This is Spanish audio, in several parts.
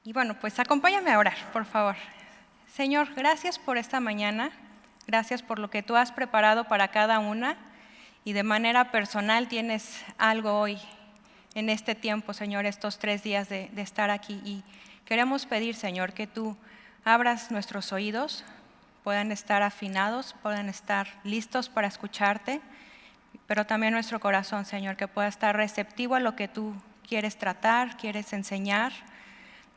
Y bueno, pues acompáñame a orar, por favor. Señor, gracias por esta mañana, gracias por lo que tú has preparado para cada una y de manera personal tienes algo hoy en este tiempo, Señor, estos 3 días de estar aquí. Y queremos pedir, Señor, que tú abras nuestros oídos, puedan estar afinados, puedan estar listos para escucharte, pero también nuestro corazón, Señor, que pueda estar receptivo a lo que tú quieres tratar, quieres enseñar.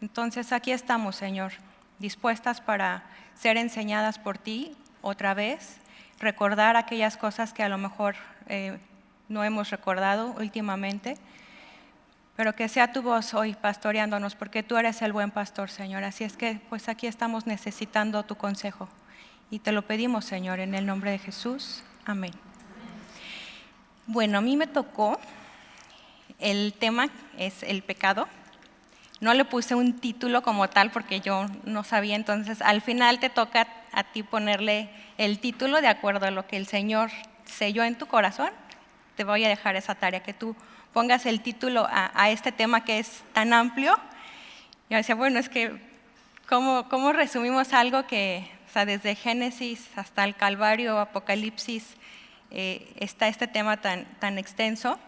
Entonces aquí estamos, Señor, dispuestas para ser enseñadas por ti otra vez, recordar aquellas cosas que a lo mejor no hemos recordado últimamente, pero que sea tu voz hoy pastoreándonos, porque tú eres el buen pastor, Señor. Así es que pues aquí estamos necesitando tu consejo y te lo pedimos, Señor, en el nombre de Jesús. Amén. Bueno, a mí me tocó, el tema es el pecado. No le puse un título como tal porque yo no sabía, entonces al final te toca a ti ponerle el título de acuerdo a lo que el Señor selló en tu corazón. Te voy a dejar esa tarea, que tú pongas el título a este tema que es tan amplio. Yo decía, bueno, es que ¿cómo resumimos algo que, o sea, desde Génesis hasta el Calvario, Apocalipsis, está este tema tan extenso?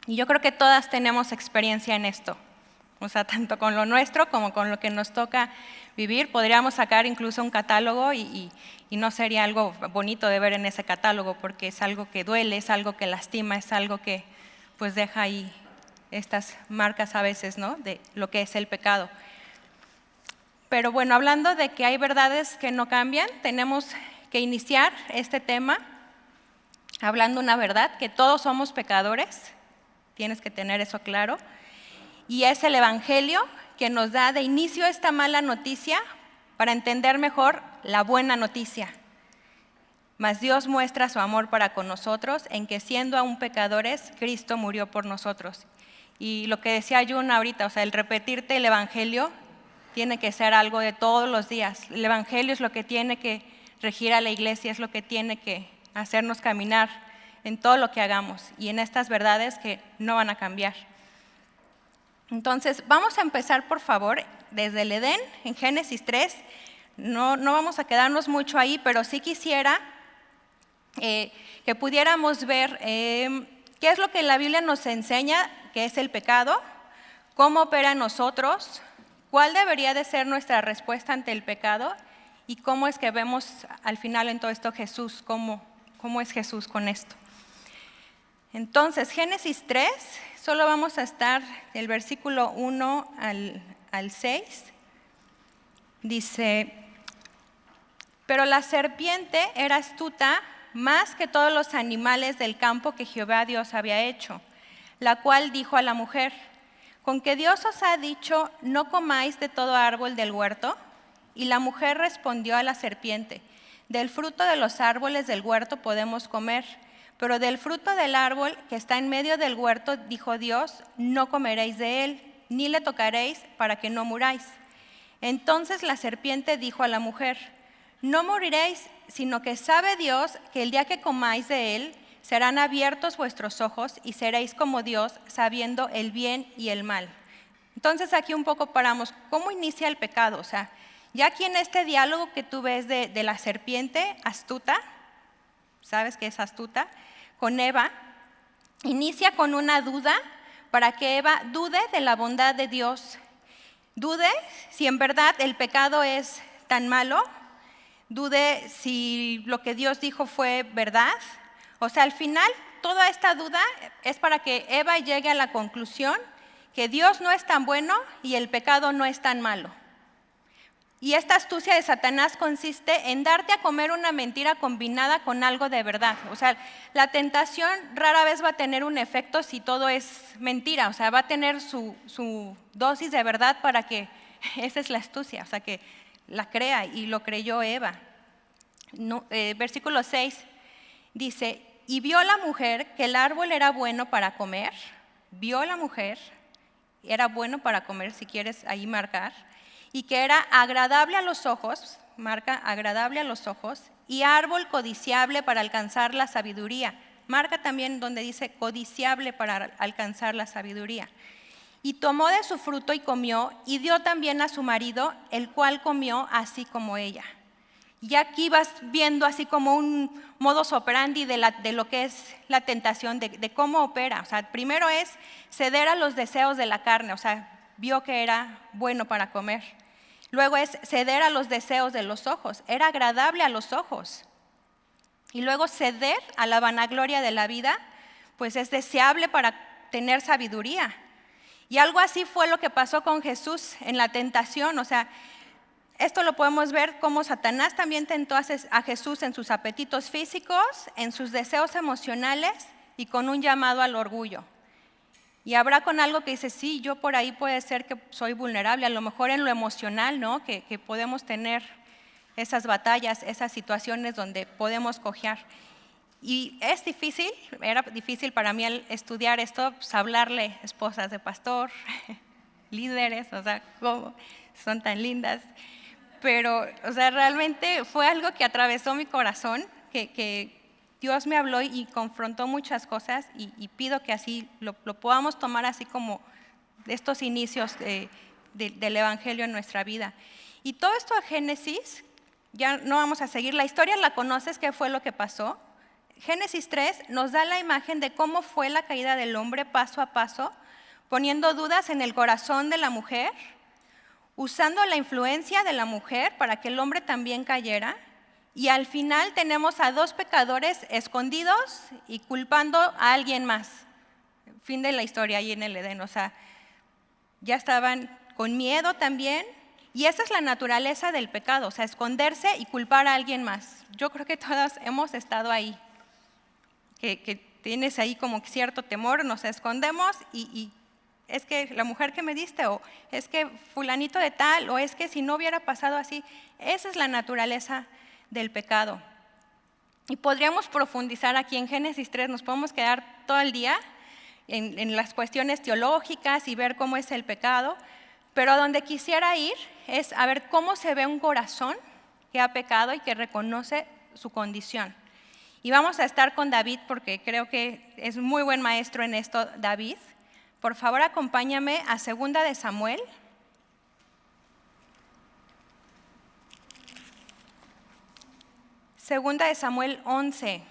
Y yo creo que todas tenemos experiencia en esto. O sea, tanto con lo nuestro como con lo que nos toca vivir. Podríamos sacar incluso un catálogo y no sería algo bonito de ver en ese catálogo, porque es algo que duele, es algo que lastima, es algo que pues deja ahí estas marcas a veces, ¿no?, de lo que es el pecado. Pero bueno, hablando de que hay verdades que no cambian, tenemos que iniciar este tema hablando una verdad, que todos somos pecadores, tienes que tener eso claro. Y es el Evangelio que nos da de inicio esta mala noticia para entender mejor la buena noticia. Mas Dios muestra su amor para con nosotros en que siendo aún pecadores, Cristo murió por nosotros. Y lo que decía Jun ahorita, o sea, el repetirte el Evangelio tiene que ser algo de todos los días. El Evangelio es lo que tiene que regir a la iglesia, es lo que tiene que hacernos caminar en todo lo que hagamos y en estas verdades que no van a cambiar. Entonces, vamos a empezar, por favor, desde el Edén, en Génesis 3. No vamos a quedarnos mucho ahí, pero sí quisiera que pudiéramos ver qué es lo que la Biblia nos enseña, que es el pecado, cómo opera en nosotros, cuál debería de ser nuestra respuesta ante el pecado y cómo es que vemos al final en todo esto Jesús, cómo es Jesús con esto. Entonces, Génesis 3, solo vamos a estar del versículo 1 al 6. Dice, pero la serpiente era astuta más que todos los animales del campo que Jehová Dios había hecho, la cual dijo a la mujer, ¿con que Dios os ha dicho, no comáis de todo árbol del huerto? Y la mujer respondió a la serpiente, del fruto de los árboles del huerto podemos comer, pero del fruto del árbol que está en medio del huerto, dijo Dios, no comeréis de él, ni le tocaréis para que no muráis. Entonces la serpiente dijo a la mujer, no moriréis, sino que sabe Dios que el día que comáis de él, serán abiertos vuestros ojos y seréis como Dios, sabiendo el bien y el mal. Entonces aquí un poco paramos. ¿Cómo inicia el pecado? O sea, ya aquí en este diálogo que tú ves de la serpiente astuta, ¿sabes qué es astuta?, con Eva, inicia con una duda para que Eva dude de la bondad de Dios, dude si en verdad el pecado es tan malo, dude si lo que Dios dijo fue verdad. O sea, al final toda esta duda es para que Eva llegue a la conclusión que Dios no es tan bueno y el pecado no es tan malo. Y esta astucia de Satanás consiste en darte a comer una mentira combinada con algo de verdad. O sea, la tentación rara vez va a tener un efecto si todo es mentira. O sea, va a tener su dosis de verdad para que, esa es la astucia, o sea, que la crea, y lo creyó Eva. Versículo 6 dice, y vio la mujer que el árbol era bueno para comer. Vio la mujer, era bueno para comer, si quieres ahí marcar, y que era agradable a los ojos, marca agradable a los ojos, y árbol codiciable para alcanzar la sabiduría. Marca también donde dice codiciable para alcanzar la sabiduría. Y tomó de su fruto y comió, y dio también a su marido, el cual comió así como ella. Y aquí vas viendo así como un modus operandi de lo que es la tentación, de cómo opera. O sea, primero es ceder a los deseos de la carne, o sea, vio que era bueno para comer. Luego es ceder a los deseos de los ojos, era agradable a los ojos. Y luego ceder a la vanagloria de la vida, pues es deseable para tener sabiduría. Y algo así fue lo que pasó con Jesús en la tentación, o sea, esto lo podemos ver como Satanás también tentó a Jesús en sus apetitos físicos, en sus deseos emocionales y con un llamado al orgullo. Y habrá con algo que dice, sí, yo por ahí puede ser que soy vulnerable, a lo mejor en lo emocional, ¿no? Que podemos tener esas batallas, esas situaciones donde podemos cojear. Y es difícil, era difícil para mí al estudiar esto, pues hablarle esposas de pastor, líderes, o sea, cómo son tan lindas. Pero, o sea, realmente fue algo que atravesó mi corazón, que Dios me habló y confrontó muchas cosas y pido que así lo podamos tomar así como estos inicios del Evangelio en nuestra vida. Y todo esto a Génesis, ya no vamos a seguir, la historia la conoces, qué fue lo que pasó. Génesis 3 nos da la imagen de cómo fue la caída del hombre paso a paso, poniendo dudas en el corazón de la mujer, usando la influencia de la mujer para que el hombre también cayera. Y al final tenemos a dos pecadores escondidos y culpando a alguien más. Fin de la historia ahí en el Edén, o sea, ya estaban con miedo también. Y esa es la naturaleza del pecado, o sea, esconderse y culpar a alguien más. Yo creo que todos hemos estado ahí, que tienes ahí como cierto temor, nos escondemos y es que la mujer que me diste, o es que fulanito de tal, o es que si no hubiera pasado así. Esa es la naturaleza del pecado. Y podríamos profundizar aquí en Génesis 3, nos podemos quedar todo el día en las cuestiones teológicas y ver cómo es el pecado, pero a donde quisiera ir es a ver cómo se ve un corazón que ha pecado y que reconoce su condición. Y vamos a estar con David porque creo que es muy buen maestro en esto, David. Por favor, acompáñame a 2 de Samuel. Segunda de Samuel 11.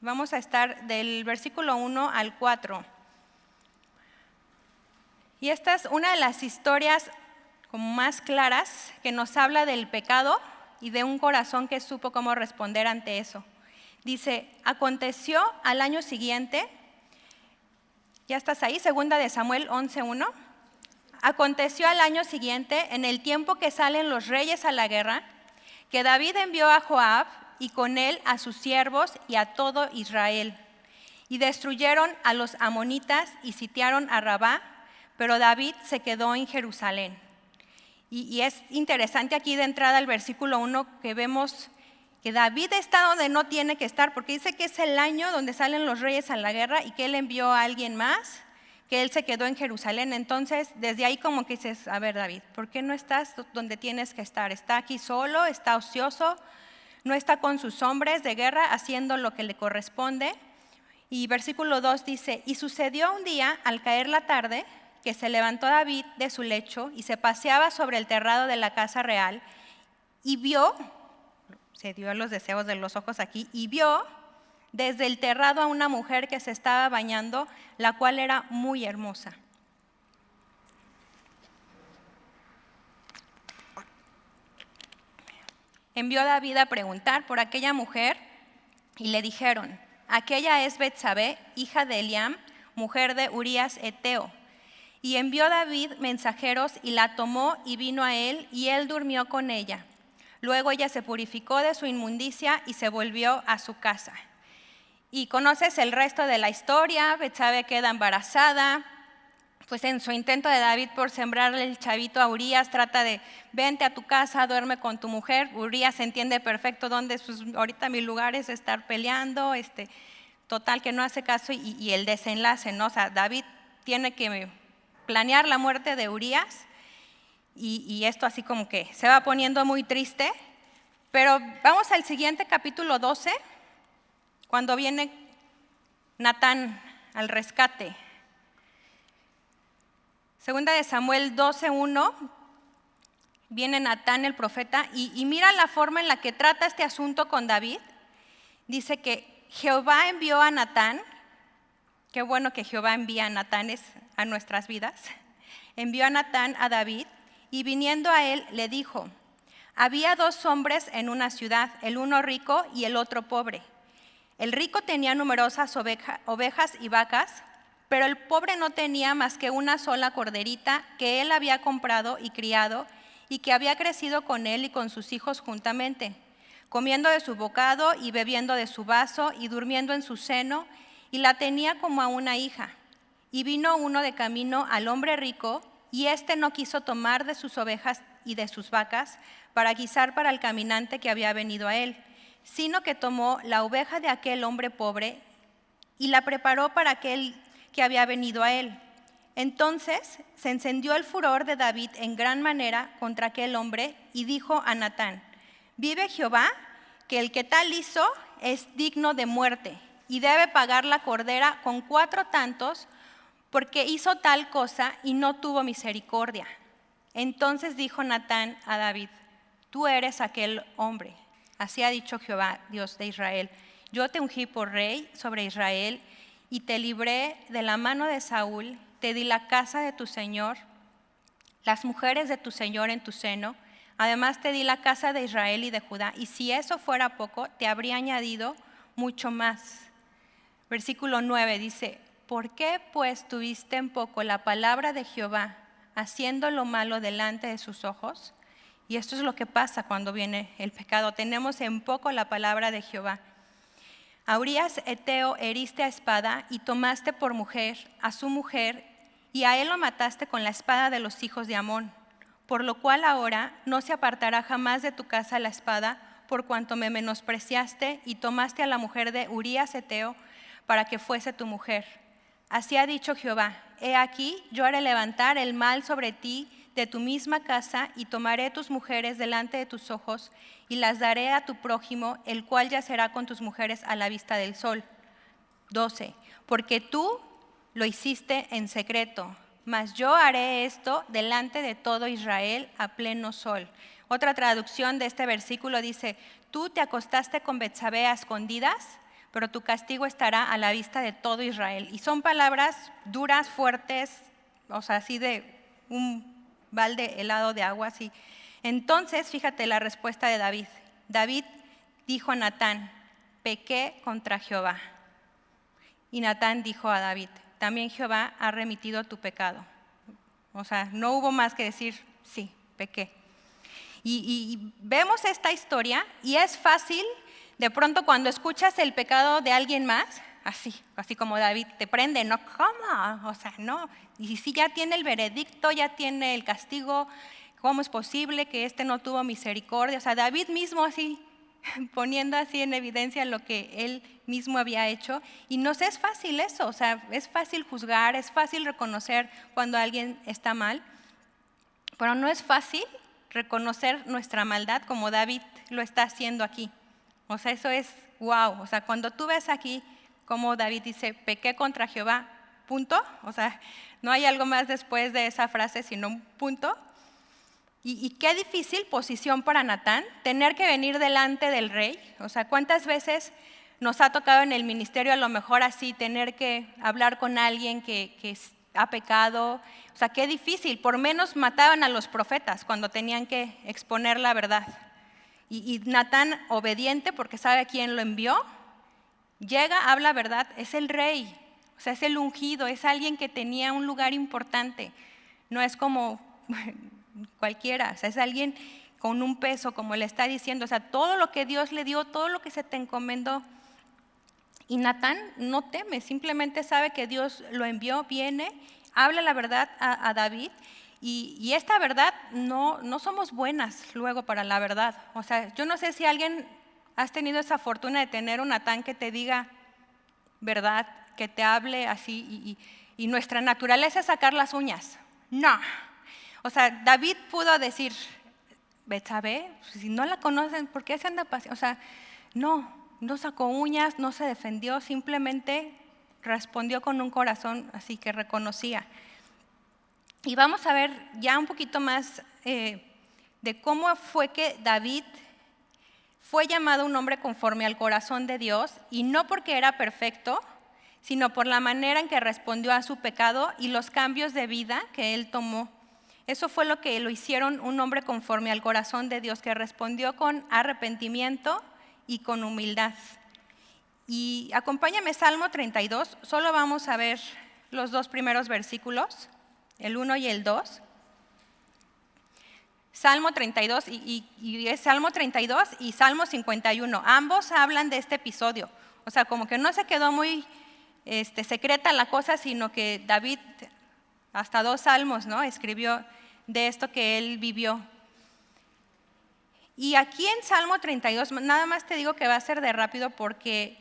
Vamos a estar del versículo 1 al 4. Y esta es una de las historias como más claras que nos habla del pecado y de un corazón que supo cómo responder ante eso. Dice, aconteció al año siguiente, ya estás ahí, 2 de Samuel 11:1. Aconteció al año siguiente, en el tiempo que salen los reyes a la guerra, que David envió a Joab y con él a sus siervos y a todo Israel. Y destruyeron a los amonitas y sitiaron a Rabá, pero David se quedó en Jerusalén. Y es interesante aquí de entrada el versículo 1 que vemos que David está donde no tiene que estar, porque dice que es el año donde salen los reyes a la guerra y que él envió a alguien más, que él se quedó en Jerusalén. Entonces, desde ahí como que dices, a ver David, ¿por qué no estás donde tienes que estar? Está aquí solo, está ocioso, no está con sus hombres de guerra haciendo lo que le corresponde. Y versículo 2 dice, y sucedió un día al caer la tarde que se levantó David de su lecho y se paseaba sobre el terrado de la casa real y vio, se dio a los deseos de los ojos aquí, y vio desde el terrado a una mujer que se estaba bañando, la cual era muy hermosa. Envió David a preguntar por aquella mujer y le dijeron, aquella es Betsabé, hija de Eliam, mujer de Urías Eteo. Y envió David mensajeros y la tomó y vino a él y él durmió con ella. Luego ella se purificó de su inmundicia y se volvió a su casa. Y conoces el resto de la historia. Betsabé queda embarazada, pues en su intento de David por sembrarle el chavito a Urías, trata de, vente a tu casa, duerme con tu mujer. Urías entiende perfecto dónde, pues ahorita mi lugar es estar peleando, total que no hace caso y el desenlace, ¿no? O sea, David tiene que planear la muerte de Urías y esto así como que se va poniendo muy triste. Pero vamos al siguiente capítulo 12, cuando viene Natán al rescate. Segunda de Samuel 12:1, viene Natán el profeta y mira la forma en la que trata este asunto con David. Dice que Jehová envió a Natán, qué bueno que Jehová envía a Natanes a nuestras vidas, envió a Natán a David y viniendo a él le dijo: había 2 hombres en una ciudad, el uno rico y el otro pobre. El rico tenía numerosas ovejas y vacas, pero el pobre no tenía más que una sola corderita que él había comprado y criado y que había crecido con él y con sus hijos juntamente, comiendo de su bocado y bebiendo de su vaso y durmiendo en su seno, y la tenía como a una hija. Y vino uno de camino al hombre rico, y éste no quiso tomar de sus ovejas y de sus vacas para guisar para el caminante que había venido a él, sino que tomó la oveja de aquel hombre pobre y la preparó para aquel que había venido a él. Entonces se encendió el furor de David en gran manera contra aquel hombre y dijo a Natán: vive Jehová, que el que tal hizo es digno de muerte y debe pagar la cordera con 4 tantos, porque hizo tal cosa y no tuvo misericordia. Entonces dijo Natán a David: tú eres aquel hombre. Así ha dicho Jehová, Dios de Israel: yo te ungí por rey sobre Israel y te libré de la mano de Saúl, te di la casa de tu señor, las mujeres de tu señor en tu seno, además te di la casa de Israel y de Judá, y si eso fuera poco, te habría añadido mucho más. Versículo 9 dice: ¿por qué pues tuviste en poco la palabra de Jehová, haciendo lo malo delante de sus ojos? Y esto es lo que pasa cuando viene el pecado. Tenemos en poco la palabra de Jehová. A Urías Eteo heriste a espada y tomaste por mujer a su mujer, y a él lo mataste con la espada de los hijos de Amón. Por lo cual ahora no se apartará jamás de tu casa la espada, por cuanto me menospreciaste y tomaste a la mujer de Urías Eteo para que fuese tu mujer. Así ha dicho Jehová: he aquí, yo haré levantar el mal sobre ti de tu misma casa, y tomaré tus mujeres delante de tus ojos, y las daré a tu prójimo, el cual yacerá con tus mujeres a la vista del sol. 12. Porque tú lo hiciste en secreto, mas yo haré esto delante de todo Israel a pleno sol. Otra traducción de este versículo dice: tú te acostaste con Betsabé a escondidas, pero tu castigo estará a la vista de todo Israel. Y son palabras duras, fuertes, o sea, así de un balde helado de agua, así. Entonces, fíjate la respuesta de David. David dijo a Natán: pequé contra Jehová. Y Natán dijo a David: también Jehová ha remitido tu pecado. O sea, no hubo más que decir: sí, pequé. Y vemos esta historia y es fácil, de pronto cuando escuchas el pecado de alguien más, así como David, te prende, ¿no? ¿Cómo? O sea, no. Y si ya tiene el veredicto, ya tiene el castigo, ¿cómo es posible que este no tuvo misericordia? O sea, David mismo así, poniendo así en evidencia lo que él mismo había hecho. Y nos es fácil eso, o sea, es fácil juzgar, es fácil reconocer cuando alguien está mal, pero no es fácil reconocer nuestra maldad como David lo está haciendo aquí. O sea, eso es wow. O sea, cuando tú ves aquí como David dice: pequé contra Jehová, punto. O sea, no hay algo más después de esa frase sino un punto. Y qué difícil posición para Natán, tener que venir delante del rey. O sea, ¿cuántas veces nos ha tocado en el ministerio a lo mejor así, tener que hablar con alguien que ha pecado? O sea, qué difícil. Por menos mataban a los profetas cuando tenían que exponer la verdad. Y Natán, obediente porque sabe a quién lo envió, llega, habla verdad, es el rey, o sea, es el ungido, es alguien que tenía un lugar importante, no es como cualquiera, o sea, es alguien con un peso, como le está diciendo, o sea, todo lo que Dios le dio, todo lo que se te encomendó. Y Natán no teme, simplemente sabe que Dios lo envió, viene, habla la verdad a David. Y esta verdad no somos buenas luego para la verdad. O sea, yo no sé si alguien has tenido esa fortuna de tener un Natán que te diga verdad, que te hable así, y nuestra naturaleza es sacar las uñas. No. O sea, David pudo decir: Betsabé, si no la conocen, ¿por qué se anda paseando? O sea, no sacó uñas, no se defendió, simplemente respondió con un corazón así que reconocía. Y vamos a ver ya un poquito más de cómo fue que David fue llamado un hombre conforme al corazón de Dios, y no porque era perfecto, sino por la manera en que respondió a su pecado y los cambios de vida que él tomó. Eso fue lo que lo hicieron un hombre conforme al corazón de Dios, que respondió con arrepentimiento y con humildad. Y acompáñame, Salmo 32, solo vamos a ver los dos primeros versículos, el 1 y el 2. Salmo 32 y es Salmo 32 y Salmo 51. Ambos hablan de este episodio. O sea, como que no se quedó muy secreta la cosa, sino que David hasta 2 salmos, ¿no?, escribió de esto que él vivió. Y aquí en Salmo 32, nada más te digo que va a ser de rápido porque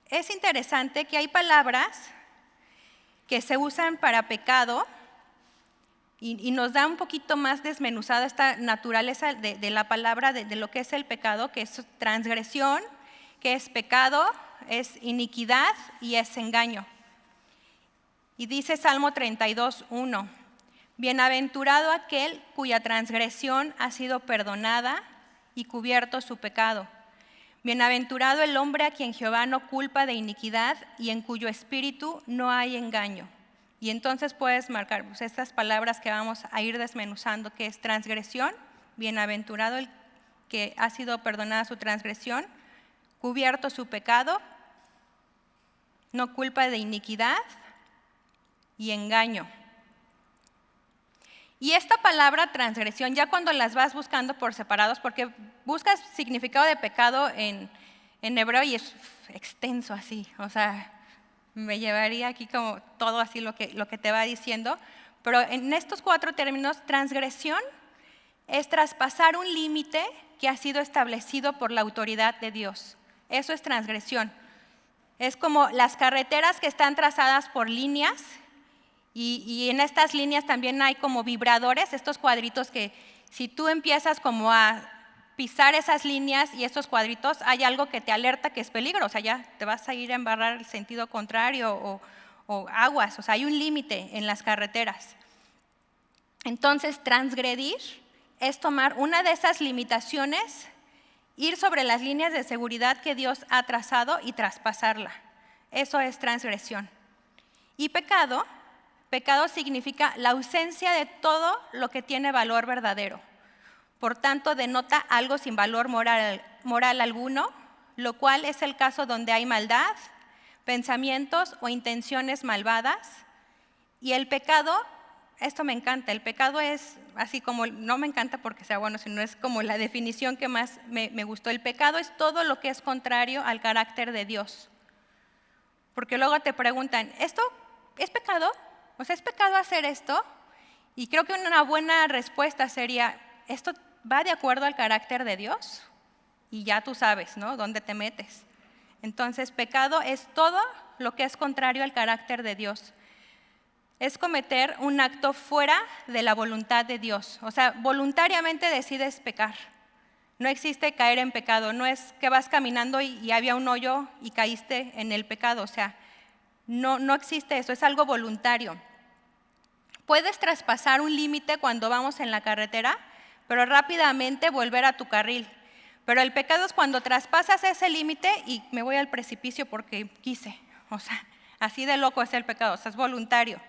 es interesante que hay palabras que se usan para pecado y nos da un poquito más desmenuzada esta naturaleza de la palabra, de lo que es el pecado, que es transgresión, que es pecado, es iniquidad y es engaño. Y dice Salmo 32, 1, bienaventurado aquel cuya transgresión ha sido perdonada y cubierto su pecado. Bienaventurado el hombre a quien Jehová no culpa de iniquidad y en cuyo espíritu no hay engaño. Y entonces puedes marcar pues, estas palabras que vamos a ir desmenuzando, que es transgresión, bienaventurado el que ha sido perdonada su transgresión, cubierto su pecado, no culpa de iniquidad y engaño. Y esta palabra transgresión, ya cuando las vas buscando por separados, porque buscas significado de pecado en hebreo y es extenso así, o sea, me llevaría aquí como todo así lo que te va diciendo, pero en estos 4 términos, transgresión es traspasar un límite que ha sido establecido por la autoridad de Dios. Eso es transgresión. Es como las carreteras que están trazadas por líneas y en estas líneas también hay como vibradores, estos cuadritos que si tú empiezas como a pisar esas líneas y estos cuadritos, hay algo que te alerta que es peligro, o sea, ya te vas a ir a embarrar el sentido contrario o aguas, o sea, hay un límite en las carreteras. Entonces, transgredir es tomar una de esas limitaciones, ir sobre las líneas de seguridad que Dios ha trazado y traspasarla. Eso es transgresión. Y pecado significa la ausencia de todo lo que tiene valor verdadero. Por tanto, denota algo sin valor moral alguno, lo cual es el caso donde hay maldad, pensamientos o intenciones malvadas. Y el pecado, esto me encanta, el pecado es así como, no me encanta porque sea bueno, sino es como la definición que más me gustó. El pecado es todo lo que es contrario al carácter de Dios. Porque luego te preguntan, ¿esto es pecado? O sea, ¿es pecado hacer esto? Y creo que una buena respuesta sería, ¿esto va de acuerdo al carácter de Dios? Y ya tú sabes, ¿no?, dónde te metes. Entonces, pecado es todo lo que es contrario al carácter de Dios. Es cometer un acto fuera de la voluntad de Dios. O sea, voluntariamente decides pecar. No existe caer en pecado. No es que vas caminando y había un hoyo y caíste en el pecado. O sea, no existe eso. Es algo voluntario. Puedes traspasar un límite cuando vamos en la carretera, pero rápidamente volver a tu carril. Pero el pecado es cuando traspasas ese límite y me voy al precipicio porque quise. O sea, así de loco es el pecado, o sea, es voluntario.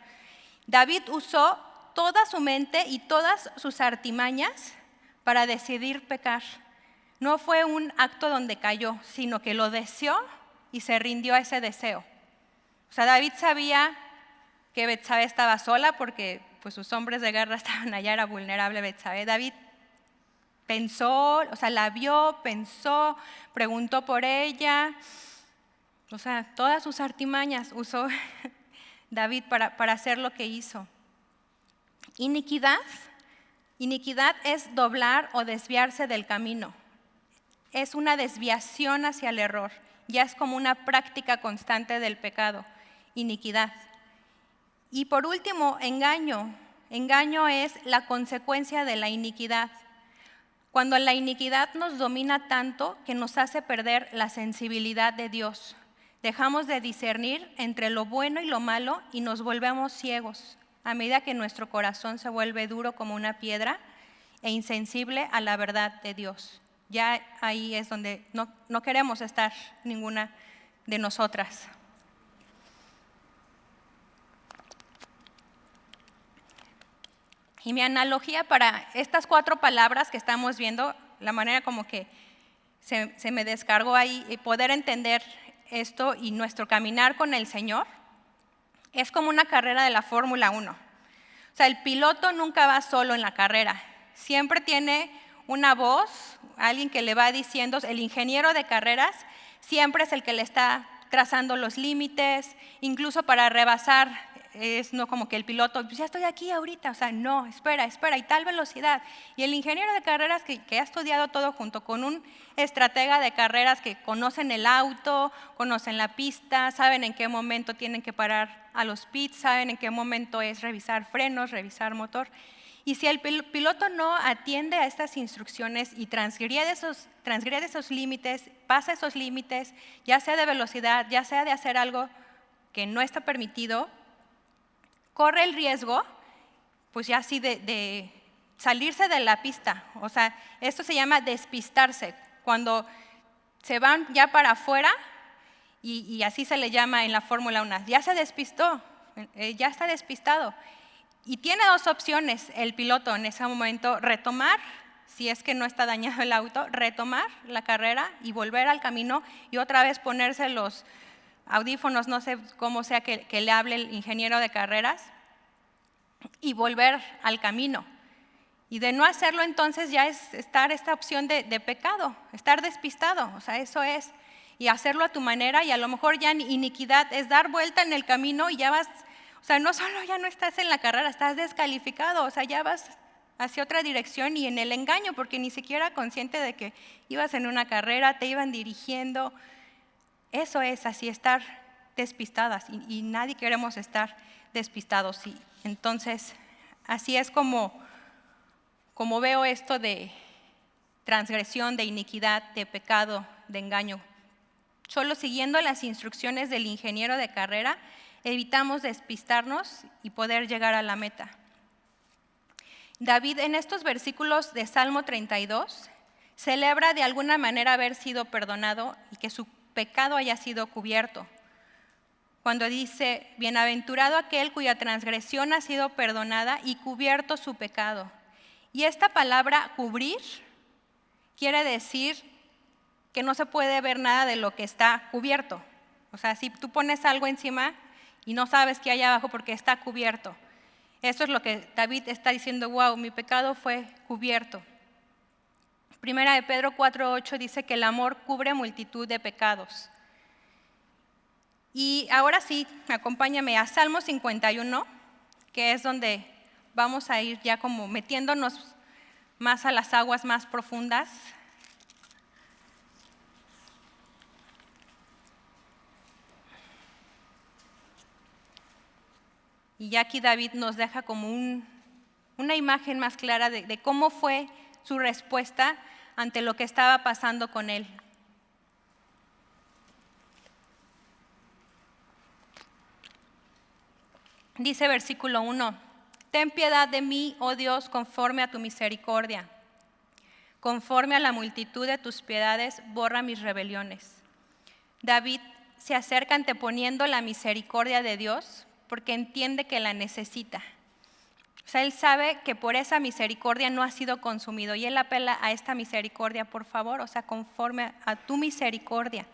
David usó toda su mente y todas sus artimañas para decidir pecar. No fue un acto donde cayó, sino que lo deseó y se rindió a ese deseo. O sea, David sabía que Betsabé estaba sola porque pues, sus hombres de guerra estaban allá, era vulnerable Betsabé. David pensó, o sea, la vio, pensó, preguntó por ella. O sea, todas sus artimañas usó David para hacer lo que hizo. Iniquidad es doblar o desviarse del camino. Es una desviación hacia el error. Ya es como una práctica constante del pecado. Iniquidad. Y por último, engaño. Engaño es la consecuencia de la iniquidad. Cuando la iniquidad nos domina tanto que nos hace perder la sensibilidad de Dios. Dejamos de discernir entre lo bueno y lo malo y nos volvemos ciegos. a medida que nuestro corazón se vuelve duro como una piedra e insensible a la verdad de Dios. Ya ahí es donde no queremos estar ninguna de nosotras. Y mi analogía para estas 4 palabras que estamos viendo, la manera como que se me descargó ahí, y poder entender esto y nuestro caminar con el Señor, es como una carrera de la Fórmula 1. O sea, el piloto nunca va solo en la carrera, siempre tiene una voz, alguien que le va diciendo, el ingeniero de carreras siempre es el que le está trazando los límites, incluso para rebasar, es no como que el piloto, pues ya estoy aquí ahorita, o sea, no, espera, y tal velocidad. Y el ingeniero de carreras que ha estudiado todo junto con un estratega de carreras que conocen el auto, conocen la pista, saben en qué momento tienen que parar a los pits, saben en qué momento es revisar frenos, revisar motor. Y si el piloto no atiende a estas instrucciones y transgrede esos límites, pasa esos límites, ya sea de velocidad, ya sea de hacer algo que no está permitido, corre el riesgo, pues ya así de salirse de la pista. O sea, esto se llama despistarse, cuando se van ya para afuera, y así se le llama en la Fórmula 1, ya se despistó, ya está despistado. Y tiene 2 opciones el piloto en ese momento: retomar, si es que no está dañado el auto, retomar la carrera y volver al camino y otra vez ponerse los audífonos, no sé cómo sea que le hable el ingeniero de carreras, y volver al camino. Y de no hacerlo, entonces ya es estar esta opción de pecado, estar despistado, o sea, eso es. Y hacerlo a tu manera, y a lo mejor ya iniquidad es dar vuelta en el camino y ya vas. O sea, no solo ya no estás en la carrera, estás descalificado, o sea, ya vas hacia otra dirección y en el engaño, porque ni siquiera consciente de que ibas en una carrera, te iban dirigiendo. Eso es así, estar despistadas, y nadie queremos estar despistados. Y entonces, así es como veo esto de transgresión, de iniquidad, de pecado, de engaño. Solo siguiendo las instrucciones del ingeniero de carrera, evitamos despistarnos y poder llegar a la meta. David, en estos versículos de Salmo 32, celebra de alguna manera haber sido perdonado y que su pecado haya sido cubierto. Cuando dice, bienaventurado aquel cuya transgresión ha sido perdonada y cubierto su pecado. Y esta palabra cubrir quiere decir que no se puede ver nada de lo que está cubierto. O sea, si tú pones algo encima y no sabes qué hay abajo porque está cubierto. Eso es lo que David está diciendo: wow, mi pecado fue cubierto. Primera de Pedro 4:8 dice que el amor cubre multitud de pecados. Y ahora sí, acompáñame a Salmo 51, que es donde vamos a ir ya como metiéndonos más a las aguas más profundas. Y ya aquí David nos deja como una imagen más clara de cómo fue su respuesta ante lo que estaba pasando con él. Dice versículo 1, ten piedad de mí, oh Dios, conforme a tu misericordia. Conforme a la multitud de tus piedades, borra mis rebeliones. David se acerca anteponiendo la misericordia de Dios porque entiende que la necesita. O sea, él sabe que por esa misericordia no ha sido consumido y él apela a esta misericordia, por favor, o sea, conforme a tu misericordia.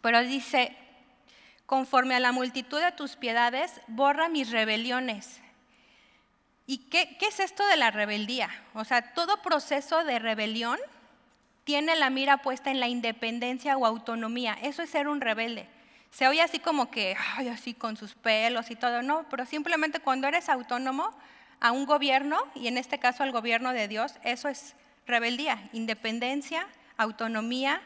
Pero dice, conforme a la multitud de tus piedades, borra mis rebeliones. ¿Y qué es esto de la rebeldía? O sea, todo proceso de rebelión tiene la mira puesta en la independencia o autonomía. Eso es ser un rebelde. Se oye así como que, ay, así con sus pelos y todo, no, pero simplemente cuando eres autónomo a un gobierno, y en este caso al gobierno de Dios, eso es rebeldía, independencia, autonomía.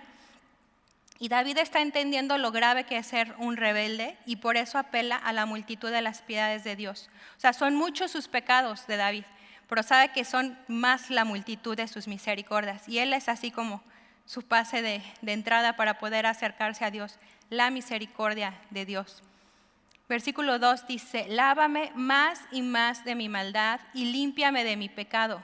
Y David está entendiendo lo grave que es ser un rebelde y por eso apela a la multitud de las piedades de Dios. O sea, son muchos sus pecados de David, pero sabe que son más la multitud de sus misericordias. Y él es así como su pase de entrada para poder acercarse a Dios, la misericordia de Dios. Versículo 2 dice, lávame más y más de mi maldad y límpiame de mi pecado.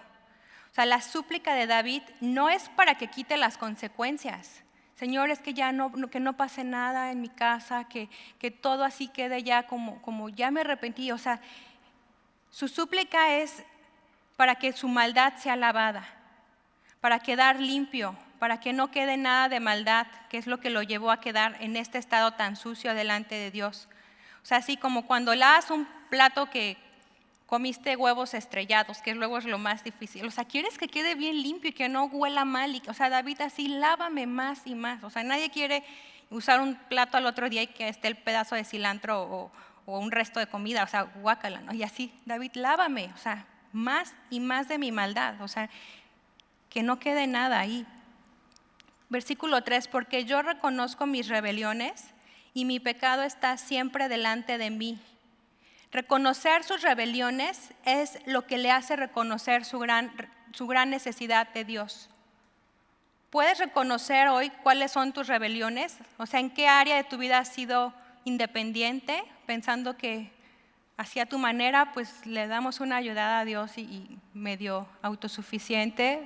O sea, la súplica de David no es para que quite las consecuencias. Señor, es que ya que no pase nada en mi casa, que todo así quede ya como ya me arrepentí. O sea, su súplica es para que su maldad sea lavada, para quedar limpio, para que no quede nada de maldad, que es lo que lo llevó a quedar en este estado tan sucio delante de Dios. O sea, así como cuando lavas un plato que comiste huevos estrellados, que luego es lo más difícil. O sea, quieres que quede bien limpio y que no huela mal. O sea, David así, lávame más y más. O sea, nadie quiere usar un plato al otro día y que esté el pedazo de cilantro o un resto de comida. O sea, guácala, ¿no? Y así, David, lávame. O sea, más y más de mi maldad. O sea, que no quede nada ahí. Versículo 3, porque yo reconozco mis rebeliones y mi pecado está siempre delante de mí. Reconocer sus rebeliones es lo que le hace reconocer su gran necesidad de Dios. ¿Puedes reconocer hoy cuáles son tus rebeliones? O sea, ¿en qué área de tu vida has sido independiente, pensando que hacia tu manera, pues le damos una ayudada a Dios y medio autosuficiente?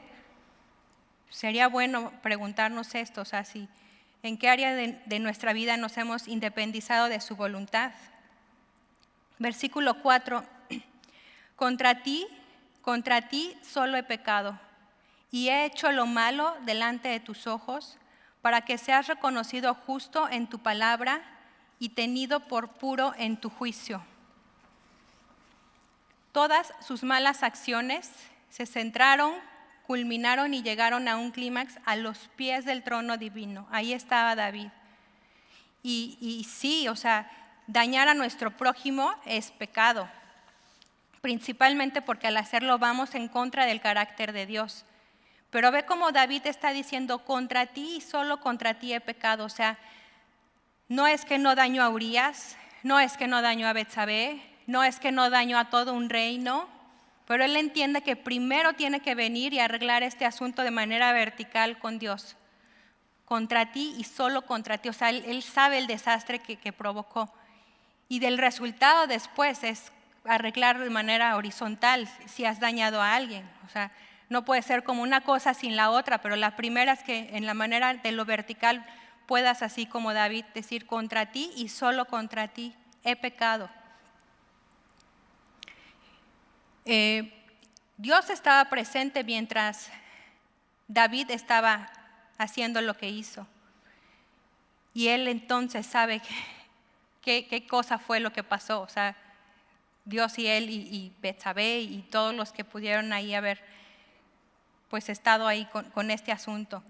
Sería bueno preguntarnos esto, o sea, en qué área de nuestra vida nos hemos independizado de su voluntad. Versículo 4, contra ti solo he pecado y he hecho lo malo delante de tus ojos para que seas reconocido justo en tu palabra y tenido por puro en tu juicio. Todas sus malas acciones se centraron, culminaron y llegaron a un clímax a los pies del trono divino. Ahí estaba David. Y sí, o sea, dañar a nuestro prójimo es pecado, principalmente porque al hacerlo vamos en contra del carácter de Dios. Pero ve cómo David está diciendo, contra ti y solo contra ti he pecado. O sea, no es que no dañó a Urías, no es que no dañó a Betsabé, no es que no dañó a todo un reino, pero él entiende que primero tiene que venir y arreglar este asunto de manera vertical con Dios. Contra ti y solo contra ti. O sea, él sabe el desastre que provocó. Y del resultado después es arreglar de manera horizontal si has dañado a alguien. O sea, no puede ser como una cosa sin la otra, pero la primera es que en la manera de lo vertical puedas, así como David, decir contra ti y solo contra ti he pecado. Dios estaba presente mientras David estaba haciendo lo que hizo. Y él entonces sabe qué cosa fue lo que pasó. O sea, Dios y él y Betsabé y todos los que pudieron ahí haber pues estado ahí con este asunto.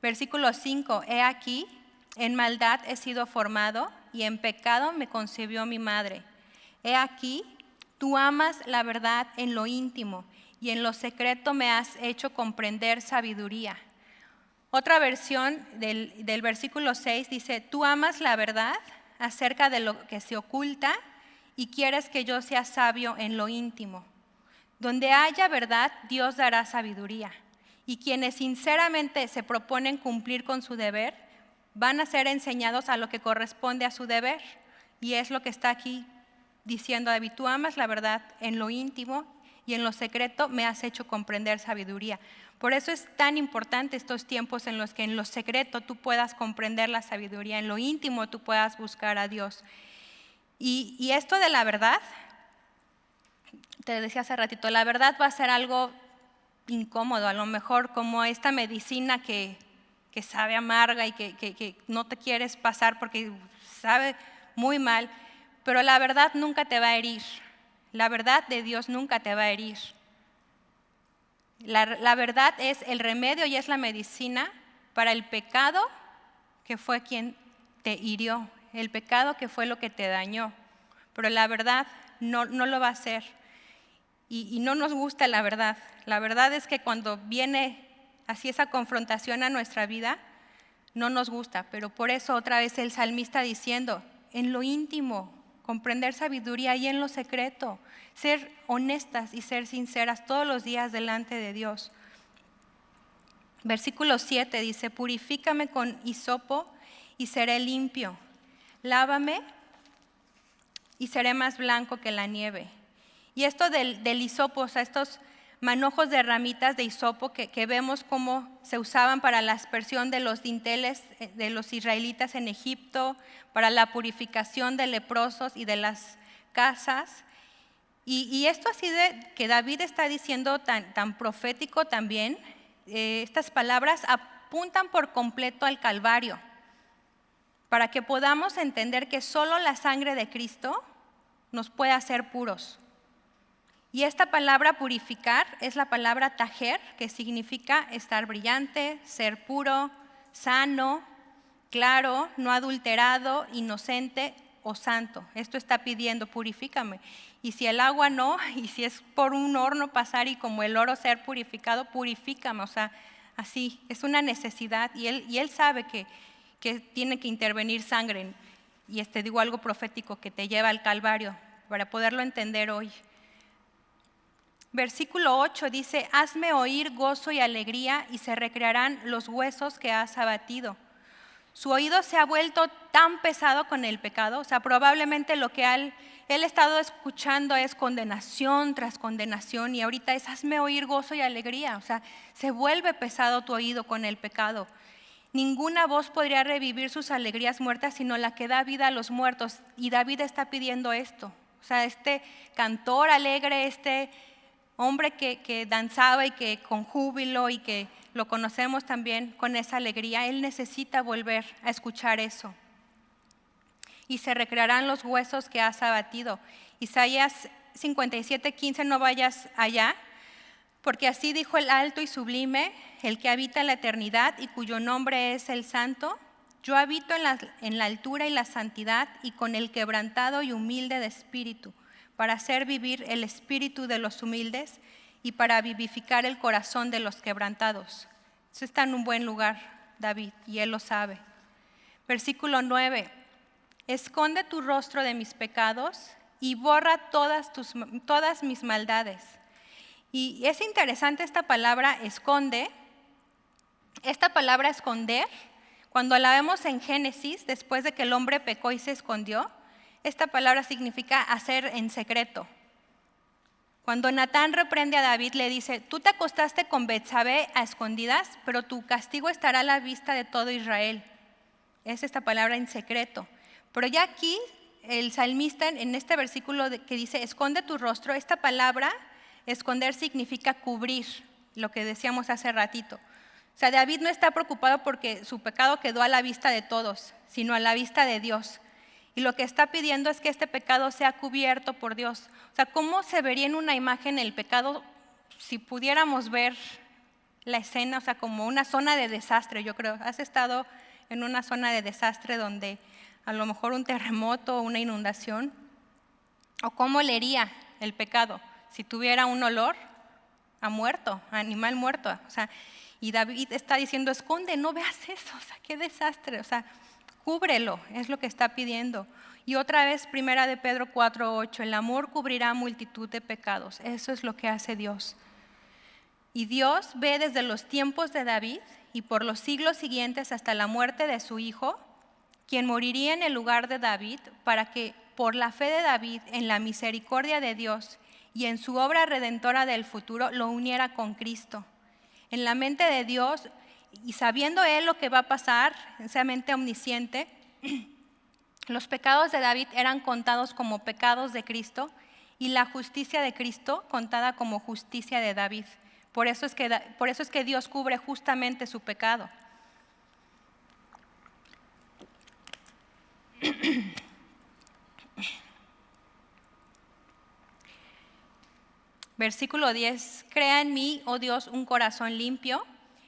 Versículo 5, he aquí, en maldad he sido formado y en pecado me concibió mi madre. He aquí, tú amas la verdad en lo íntimo y en lo secreto me has hecho comprender sabiduría. Otra versión del versículo 6 dice, tú amas la verdad acerca de lo que se oculta y quieres que yo sea sabio en lo íntimo. Donde haya verdad, Dios dará sabiduría. Y quienes sinceramente se proponen cumplir con su deber, van a ser enseñados a lo que corresponde a su deber. Y es lo que está aquí diciendo David, tú amas la verdad en lo íntimo y en lo secreto me has hecho comprender sabiduría. Por eso es tan importante estos tiempos en los que en lo secreto tú puedas comprender la sabiduría, en lo íntimo tú puedas buscar a Dios. Y esto de la verdad, te decía hace ratito, la verdad va a ser algo incómodo, a lo mejor como esta medicina que sabe amarga y que no te quieres pasar porque sabe muy mal, pero la verdad nunca te va a herir, la verdad de Dios nunca te va a herir. La verdad es el remedio y es la medicina para el pecado que fue quien te hirió, el pecado que fue lo que te dañó, pero la verdad no lo va a hacer. Y no nos gusta la verdad. La verdad es que cuando viene así esa confrontación a nuestra vida, no nos gusta, pero por eso otra vez el salmista diciendo, en lo íntimo, comprender sabiduría y en lo secreto, ser honestas y ser sinceras todos los días delante de Dios. Versículo 7 dice, purifícame con hisopo y seré limpio, lávame y seré más blanco que la nieve. Y esto del hisopo, o sea, estos manojos de ramitas de hisopo que vemos cómo se usaban para la aspersión de los dinteles de los israelitas en Egipto, para la purificación de leprosos y de las casas. Y esto así que David está diciendo tan profético también, estas palabras apuntan por completo al Calvario, para que podamos entender que solo la sangre de Cristo nos puede hacer puros. Y esta palabra purificar es la palabra tajer, que significa estar brillante, ser puro, sano, claro, no adulterado, inocente o santo. Esto está pidiendo, purifícame. Y si el agua no, y si es por un horno pasar y como el oro ser purificado, purifícame. O sea, así, es una necesidad. Y él sabe que tiene que intervenir sangre. Y digo algo profético que te lleva al Calvario, para poderlo entender hoy. Versículo 8 dice, hazme oír gozo y alegría y se recrearán los huesos que has abatido. Su oído se ha vuelto tan pesado con el pecado, o sea, probablemente lo que él ha estado escuchando es condenación tras condenación y ahorita es hazme oír gozo y alegría, o sea, se vuelve pesado tu oído con el pecado. Ninguna voz podría revivir sus alegrías muertas, sino la que da vida a los muertos. Y David está pidiendo esto, o sea, este cantor alegre, hombre que danzaba y que con júbilo y que lo conocemos también con esa alegría, él necesita volver a escuchar eso. Y se recrearán los huesos que has abatido. Isaías 57:15, no vayas allá, porque así dijo el alto y sublime, el que habita en la eternidad y cuyo nombre es el Santo. Yo habito en la altura y la santidad y con el quebrantado y humilde de espíritu, para hacer vivir el espíritu de los humildes y para vivificar el corazón de los quebrantados. Eso está en un buen lugar, David, y él lo sabe. Versículo 9, esconde tu rostro de mis pecados y borra todas mis maldades. Y es interesante esta palabra esconde. Esta palabra esconder, cuando la vemos en Génesis, después de que el hombre pecó y se escondió, esta palabra significa hacer en secreto. Cuando Natán reprende a David, le dice, tú te acostaste con Betsabé a escondidas, pero tu castigo estará a la vista de todo Israel. Es esta palabra en secreto. Pero ya aquí, el salmista en este versículo que dice, esconde tu rostro, esta palabra, esconder significa cubrir, lo que decíamos hace ratito. O sea, David no está preocupado porque su pecado quedó a la vista de todos, sino a la vista de Dios. Y lo que está pidiendo es que este pecado sea cubierto por Dios. O sea, ¿cómo se vería en una imagen el pecado si pudiéramos ver la escena, o sea, como una zona de desastre? Yo creo, ¿has estado en una zona de desastre donde a lo mejor un terremoto o una inundación? ¿O cómo olería el pecado si tuviera un olor a muerto, a animal muerto? O sea, y David está diciendo, esconde, no veas eso, o sea, qué desastre, o sea, cúbrelo, es lo que está pidiendo. Y otra vez, primera de Pedro 4:8, el amor cubrirá multitud de pecados. Eso es lo que hace Dios. Y Dios ve desde los tiempos de David y por los siglos siguientes hasta la muerte de su hijo, quien moriría en el lugar de David, para que por la fe de David en la misericordia de Dios y en su obra redentora del futuro lo uniera con Cristo. En la mente de Dios, y sabiendo él lo que va a pasar, esa mente omnisciente, los pecados de David eran contados como pecados de Cristo y la justicia de Cristo contada como justicia de David. Por eso es que Dios cubre justamente su pecado. Versículo 10, crea en mí, oh Dios, un corazón limpio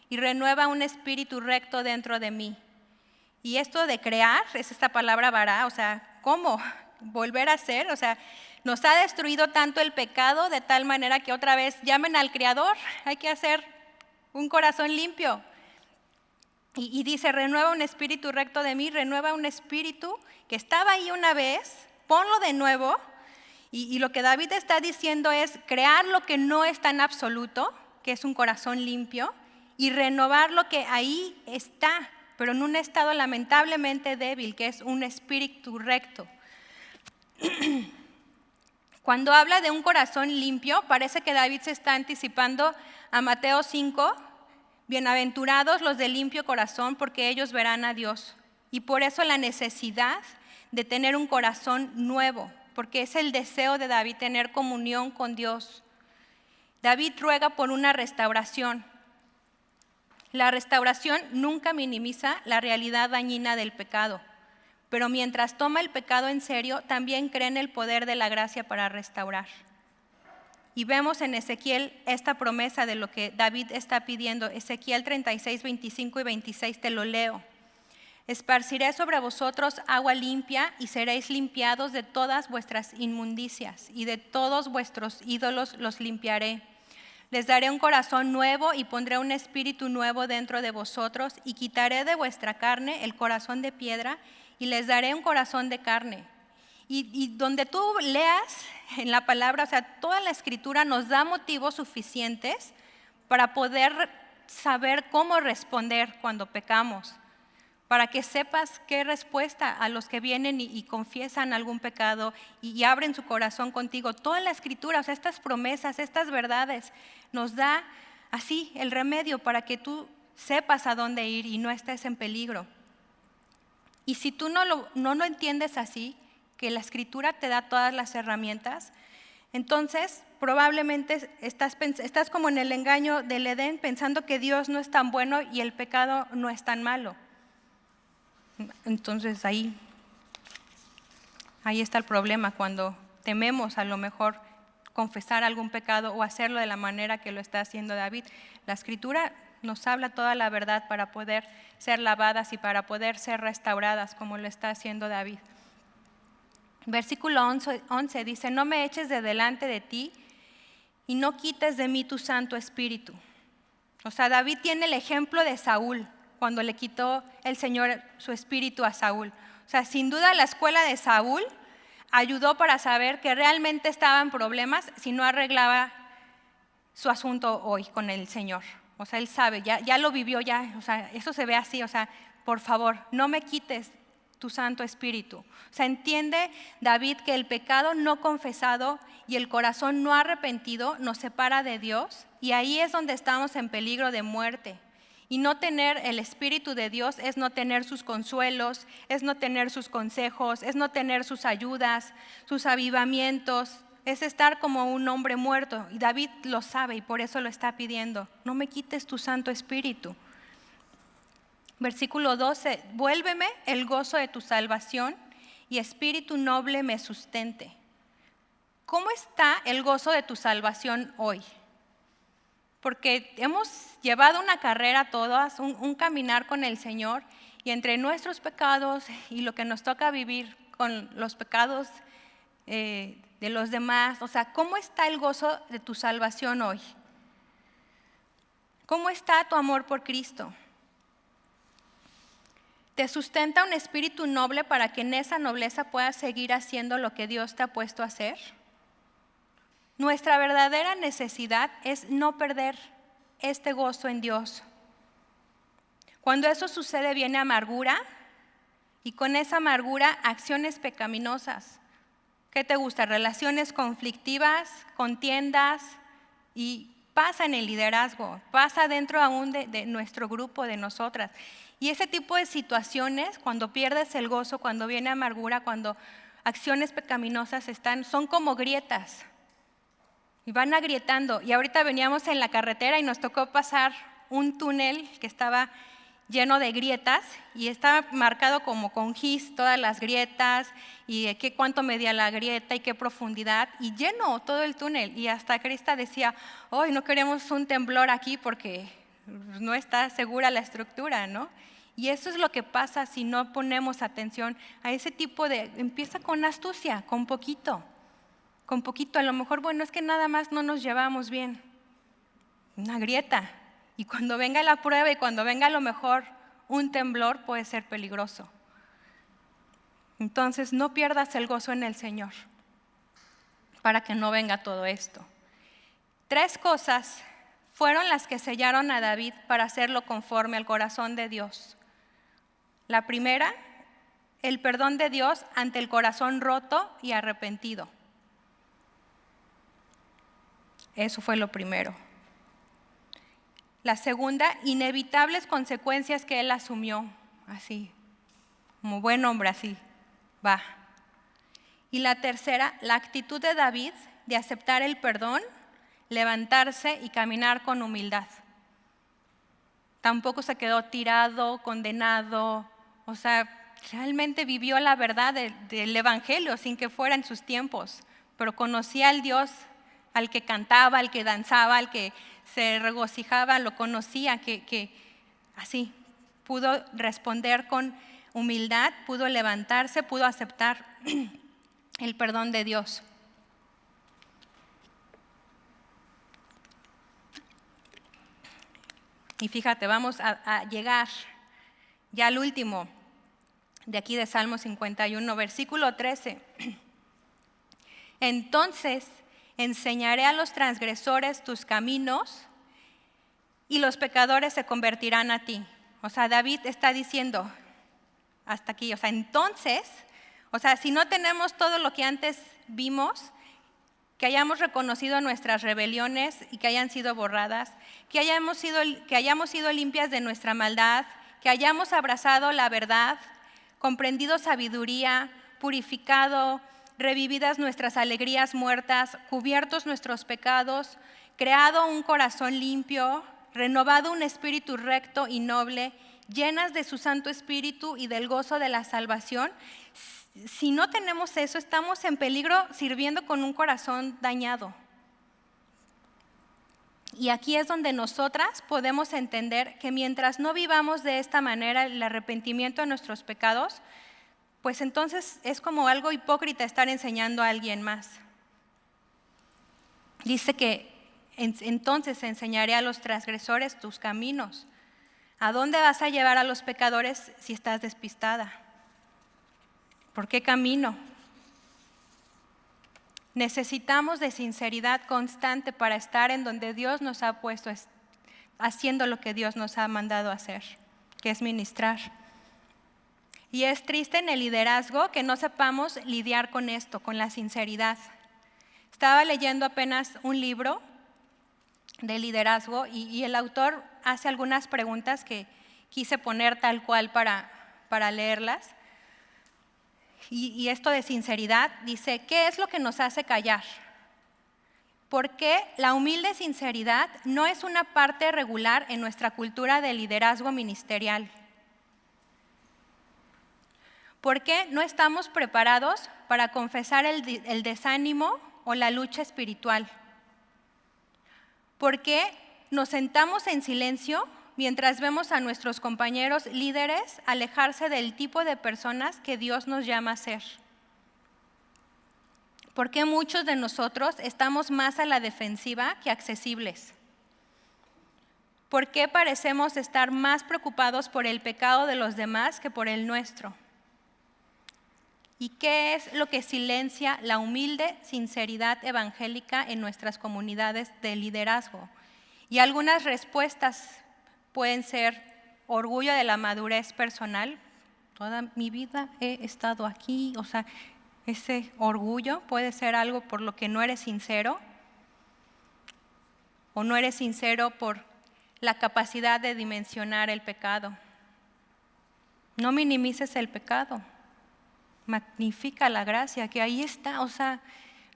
y renueva un espíritu recto dentro de mí. Y esto de crear es esta palabra vará, o sea, ¿cómo? Volver a ser, o sea, nos ha destruido tanto el pecado de tal manera que otra vez llamen al Creador, hay que hacer un corazón limpio. Y dice, renueva un espíritu recto de mí, renueva un espíritu que estaba ahí una vez, ponlo de nuevo. Y lo que David está diciendo es crear lo que no es tan absoluto, que es un corazón limpio, y renovar lo que ahí está, pero en un estado lamentablemente débil, que es un espíritu recto. Cuando habla de un corazón limpio, parece que David se está anticipando a Mateo 5, bienaventurados los de limpio corazón, porque ellos verán a Dios. Y por eso la necesidad de tener un corazón nuevo, porque es el deseo de David tener comunión con Dios. David ruega por una restauración. La restauración nunca minimiza la realidad dañina del pecado, pero mientras toma el pecado en serio, también cree en el poder de la gracia para restaurar. Y vemos en Ezequiel esta promesa de lo que David está pidiendo. Ezequiel 36, 25 y 26, te lo leo. Esparciré sobre vosotros agua limpia y seréis limpiados de todas vuestras inmundicias y de todos vuestros ídolos los limpiaré. Les daré un corazón nuevo y pondré un espíritu nuevo dentro de vosotros y quitaré de vuestra carne el corazón de piedra y les daré un corazón de carne. Y donde tú leas en la palabra, o sea, toda la escritura nos da motivos suficientes para poder saber cómo responder cuando pecamos, para que sepas qué respuesta a los que vienen y confiesan algún pecado y abren su corazón contigo. Toda la escritura, o sea, estas promesas, estas verdades, nos da así el remedio para que tú sepas a dónde ir y no estés en peligro. Y si tú no lo entiendes así, que la escritura te da todas las herramientas, entonces probablemente estás como en el engaño del Edén, pensando que Dios no es tan bueno y el pecado no es tan malo. Entonces ahí está el problema, cuando tememos a lo mejor confesar algún pecado o hacerlo de la manera que lo está haciendo David. La escritura nos habla toda la verdad para poder ser lavadas y para poder ser restauradas como lo está haciendo David. Versículo 11 dice, no me eches de delante de ti y no quites de mí tu Santo Espíritu. O sea, David tiene el ejemplo de Saúl, cuando le quitó el Señor su espíritu a Saúl. O sea, sin duda la escuela de Saúl ayudó para saber que realmente estaba en problemas si no arreglaba su asunto hoy con el Señor. O sea, él sabe, ya lo vivió, o sea, eso se ve así, o sea, por favor, no me quites tu Santo Espíritu. O sea, entiende David que el pecado no confesado y el corazón no arrepentido nos separa de Dios, y ahí es donde estamos en peligro de muerte. Y no tener el Espíritu de Dios es no tener sus consuelos, es no tener sus consejos, es no tener sus ayudas, sus avivamientos, es estar como un hombre muerto. Y David lo sabe y por eso lo está pidiendo. No me quites tu Santo Espíritu. Versículo 12, vuélveme el gozo de tu salvación y espíritu noble me sustente. ¿Cómo está el gozo de tu salvación hoy? Porque hemos llevado una carrera todas, un caminar con el Señor, y entre nuestros pecados y lo que nos toca vivir con los pecados de los demás, o sea, ¿cómo está el gozo de tu salvación hoy? ¿Cómo está tu amor por Cristo? ¿Te sustenta un espíritu noble para que en esa nobleza puedas seguir haciendo lo que Dios te ha puesto a hacer? Nuestra verdadera necesidad es no perder este gozo en Dios. Cuando eso sucede viene amargura, y con esa amargura acciones pecaminosas. ¿Qué te gusta? Relaciones conflictivas, contiendas, y pasa en el liderazgo, pasa dentro aún de nuestro grupo, de nosotras. Y ese tipo de situaciones, cuando pierdes el gozo, cuando viene amargura, cuando acciones pecaminosas son como grietas. Y van agrietando. Y ahorita veníamos en la carretera y nos tocó pasar un túnel que estaba lleno de grietas y estaba marcado como con gis todas las grietas y cuánto medía la grieta y qué profundidad, y lleno todo el túnel. Y hasta Krista decía, hoy no queremos un temblor aquí porque no está segura la estructura, ¿no? Y eso es lo que pasa si no ponemos atención a ese tipo empieza con astucia, con poquito, a lo mejor, bueno, es que nada más no nos llevamos bien, una grieta, y cuando venga la prueba y cuando venga a lo mejor un temblor puede ser peligroso. Entonces no pierdas el gozo en el Señor para que no venga todo esto. 3 cosas fueron las que sellaron a David para hacerlo conforme al corazón de Dios. La primera el perdón de Dios ante el corazón roto y arrepentido. Eso fue lo primero. La segunda, inevitables consecuencias que él asumió, así, como buen hombre, así, va. Y la tercera, la actitud de David de aceptar el perdón, levantarse y caminar con humildad. Tampoco se quedó tirado, condenado, o sea, realmente vivió la verdad del Evangelio sin que fuera en sus tiempos, pero conocía al Dios, al que cantaba, al que danzaba, al que se regocijaba, lo conocía, que así pudo responder con humildad, pudo levantarse, pudo aceptar el perdón de Dios. Y fíjate, vamos a llegar ya al último de aquí de Salmo 51, versículo 13. Entonces enseñaré a los transgresores tus caminos y los pecadores se convertirán a ti. O sea, David está diciendo hasta aquí, o sea, entonces, o sea, si no tenemos todo lo que antes vimos, que hayamos reconocido nuestras rebeliones y que hayan sido borradas, que hayamos sido limpias de nuestra maldad, que hayamos abrazado la verdad, comprendido sabiduría, purificado, revividas nuestras alegrías muertas, cubiertos nuestros pecados, creado un corazón limpio, renovado un espíritu recto y noble, llenas de su Santo Espíritu y del gozo de la salvación. Si no tenemos eso, estamos en peligro sirviendo con un corazón dañado. Y aquí es donde nosotras podemos entender que mientras no vivamos de esta manera el arrepentimiento de nuestros pecados, pues entonces es como algo hipócrita estar enseñando a alguien más. Dice que entonces enseñaré a los transgresores tus caminos. ¿A dónde vas a llevar a los pecadores si estás despistada? ¿Por qué camino? Necesitamos de sinceridad constante para estar en donde Dios nos ha puesto, haciendo lo que Dios nos ha mandado hacer, que es ministrar. Y es triste en el liderazgo que no sepamos lidiar con esto, con la sinceridad. Estaba leyendo apenas un libro de liderazgo y el autor hace algunas preguntas que quise poner tal cual para leerlas. Y esto de sinceridad dice, ¿qué es lo que nos hace callar? Porque la humilde sinceridad no es una parte regular en nuestra cultura de liderazgo ministerial. ¿Por qué no estamos preparados para confesar el desánimo o la lucha espiritual? ¿Por qué nos sentamos en silencio mientras vemos a nuestros compañeros líderes alejarse del tipo de personas que Dios nos llama a ser? ¿Por qué muchos de nosotros estamos más a la defensiva que accesibles? ¿Por qué parecemos estar más preocupados por el pecado de los demás que por el nuestro? ¿Y qué es lo que silencia la humilde sinceridad evangélica en nuestras comunidades de liderazgo? Y algunas respuestas pueden ser orgullo de la madurez personal. Toda mi vida he estado aquí, o sea, ese orgullo puede ser algo por lo que no eres sincero, o no eres sincero por la capacidad de dimensionar el pecado. No minimices el pecado, magnifica la gracia que ahí está, o sea,